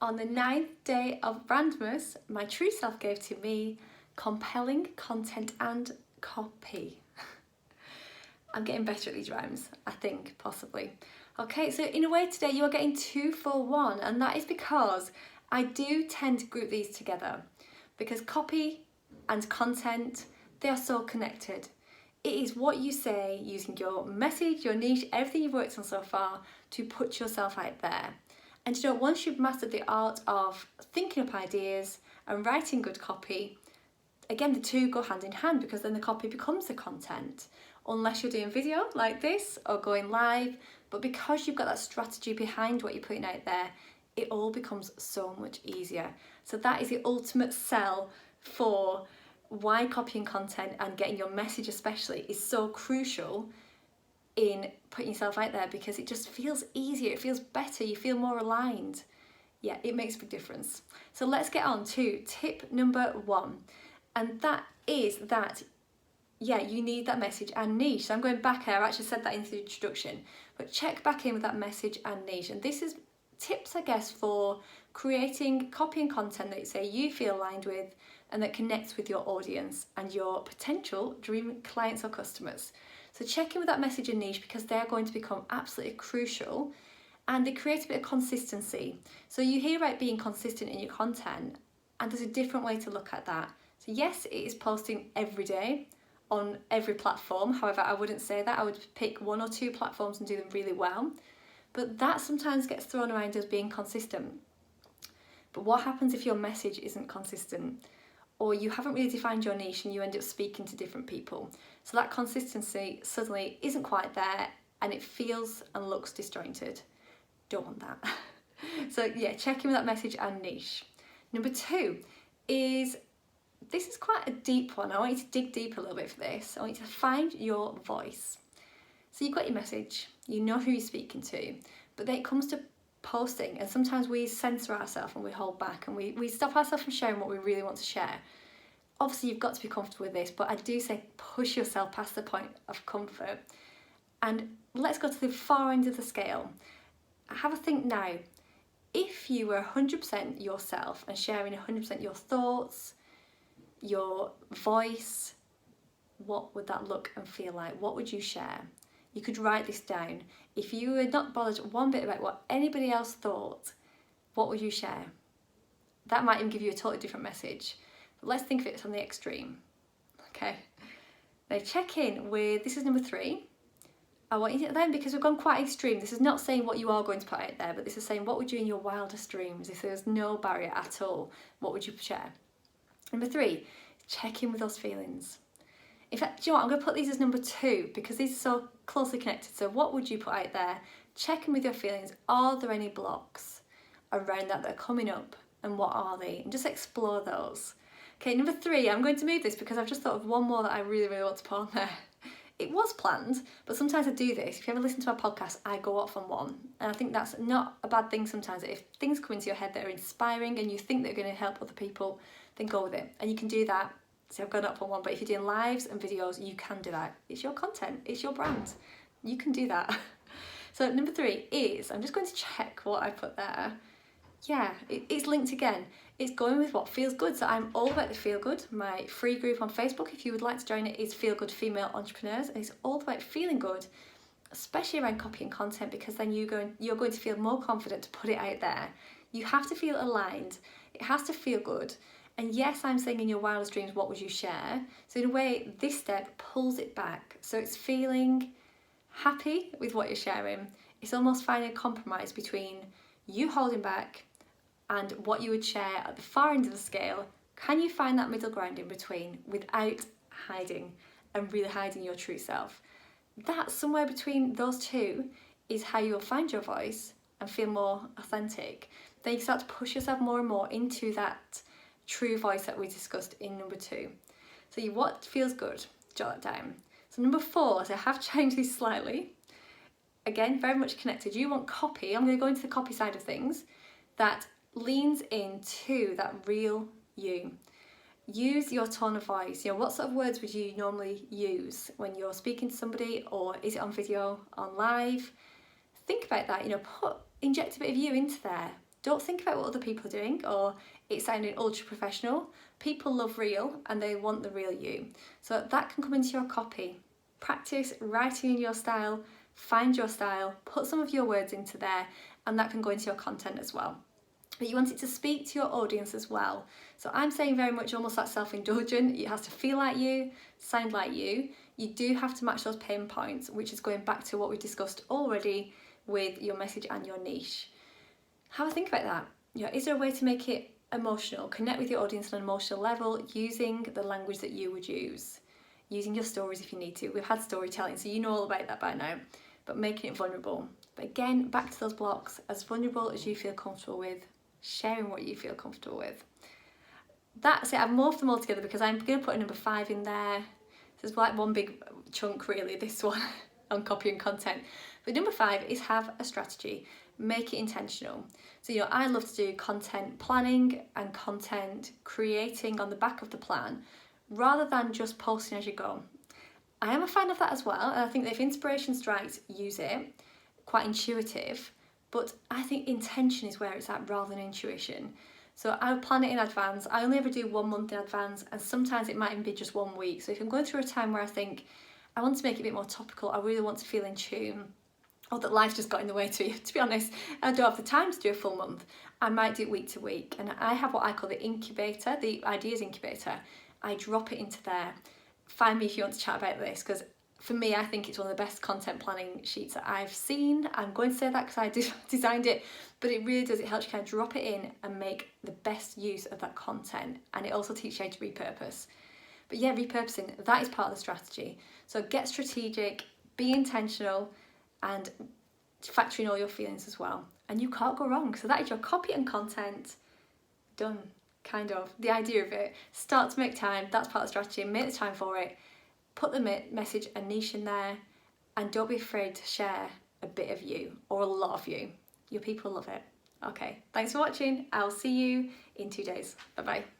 On the ninth day of BrandMAS, my true self gave to me compelling content and copy. I'm getting better at these rhymes, I think, possibly. Okay, so in a way today you are getting 2 for 1, and that is because I do tend to group these together because copy and content, they are so connected. It is what you say using your message, your niche, everything you've worked on so far to put yourself out there. And you know, once you've mastered the art of thinking up ideas and writing good copy, again, the two go hand in hand because then the copy becomes the content. Unless you're doing video like this or going live, but because you've got that strategy behind what you're putting out there, it all becomes so much easier. So that is the ultimate sell for why copying content and getting your message especially is so crucial in putting yourself out there, because it just feels easier, it feels better, you feel more aligned. Yeah, it makes a big difference. So let's get on to tip number 1, and that is that, yeah, you need that message and niche. So I'm going back here, I actually said that in the introduction, but check back in with that message and niche. And this is tips, I guess, for creating copy and content that say you feel aligned with and that connects with your audience and your potential dream clients or customers. So check in with that message and niche because they're going to become absolutely crucial, and they create a bit of consistency. So you hear about being consistent in your content, and there's a different way to look at that. So yes, it is posting every day on every platform. However, I wouldn't say that. I would pick 1 or 2 platforms and do them really well. But that sometimes gets thrown around as being consistent. But what happens if your message isn't consistent? Or you haven't really defined your niche and you end up speaking to different people. So that consistency suddenly isn't quite there and it feels and looks disjointed. Don't want that. So yeah, check in with that message and niche. Number 2 is, this is quite a deep one. I want you to dig deep a little bit for this. I want you to find your voice. So you've got your message, you know who you're speaking to, but then it comes to posting, and sometimes we censor ourselves and we hold back and we stop ourselves from sharing what we really want to share. Obviously you've got to be comfortable with this, but I do say push yourself past the point of comfort. And let's go to the far end of the scale. Have a think now. If you were 100% yourself and sharing 100% your thoughts, your voice, what would that look and feel like? What would you share? You could write this down. If you were not bothered one bit about what anybody else thought, what would you share? That might even give you a totally different message. But let's think of it from the extreme. Okay. Now check in with, this is number 3. I want you to then, because we've gone quite extreme, this is not saying what you are going to put out there, but this is saying what would you in your wildest dreams, if there was no barrier at all, what would you share? Number 3, check in with those feelings. In fact, do you know what, I'm going to put these as number 2 because these are so closely connected. So what would you put out there? Check in with your feelings. Are there any blocks around that are coming up, and what are they? And just explore those. Okay, number 3, I'm going to move this because I've just thought of one more that I really, really want to put on there. It was planned, but sometimes I do this. If you ever listen to my podcast, I go off on one. And I think that's not a bad thing sometimes. If things come into your head that are inspiring and you think they're going to help other people, then go with it. And you can do that. So I've gone up on one, but if you're doing lives and videos, you can do that. It's your content, it's your brand. You can do that. So number 3 is, I'm just going to check what I put there. Yeah, it's linked again. It's going with what feels good. So I'm all about the feel good. My free group on Facebook, if you would like to join it, is Feel Good Female Entrepreneurs. And it's all about feeling good, especially around copy and content, because then you're going to feel more confident to put it out there. You have to feel aligned. It has to feel good. And yes, I'm saying in your wildest dreams, what would you share? So in a way, this step pulls it back. So it's feeling happy with what you're sharing. It's almost finding a compromise between you holding back and what you would share at the far end of the scale. Can you find that middle ground in between without hiding and really hiding your true self? That somewhere between those two is how you'll find your voice and feel more authentic. Then you start to push yourself more and more into that true voice that we discussed in number 2. So what feels good? Jot that down. So number 4, so I have changed this slightly. Again, very much connected. You want copy. I'm going to go into the copy side of things that leans into that real you. Use your tone of voice. You know, what sort of words would you normally use when you're speaking to somebody, or is it on video, on live? Think about that. You know, inject a bit of you into there. Don't think about what other people are doing or it sounding ultra professional. People love real and they want the real you. So that can come into your copy. Practice writing in your style, find your style, put some of your words into there, and that can go into your content as well. But you want it to speak to your audience as well. So I'm saying very much almost like self-indulgent. It has to feel like you, sound like you. You do have to match those pain points, which is going back to what we discussed already with your message and your niche. Have a think about that. You know, is there a way to make it emotional? Connect with your audience on an emotional level using the language that you would use. Using your stories if you need to. We've had storytelling, so you know all about that by now. But making it vulnerable. But again, back to those blocks, as vulnerable as you feel comfortable with, sharing what you feel comfortable with. That's it. I've morphed them all together because I'm going to put a number 5 in there. This is like one big chunk really, this one, on copy and content. But number 5 is have a strategy. Make it intentional. So, you know, I love to do content planning and content creating on the back of the plan rather than just posting as you go. I am a fan of that as well, and I think that if inspiration strikes, use it. Quite intuitive, but I think intention is where it's at rather than intuition. So I would plan it in advance. I only ever do 1 month in advance, and sometimes it might even be just 1 week. So if I'm going through a time where I think I want to make it a bit more topical, I really want to feel in tune, or that life's just got in the way to be honest, I don't have the time to do a full month, I might do it week to week. And I have what I call the incubator, the ideas incubator. I drop it into there. Find me if you want to chat about this, because for me, I think it's one of the best content planning sheets that I've seen. I'm going to say that because I designed it, but it really does. It helps you kind of drop it in and make the best use of that content. And it also teaches you how to repurpose. But yeah, repurposing, that is part of the strategy. So get strategic, be intentional, and factor in all your feelings as well. And you can't go wrong. So that is your copy and content done, kind of. The idea of it. Start to make time. That's part of the strategy. Make the time for it. Put the message and niche in there, and don't be afraid to share a bit of you or a lot of you. Your people love it. Okay, thanks for watching. I'll see you in 2 days. Bye bye.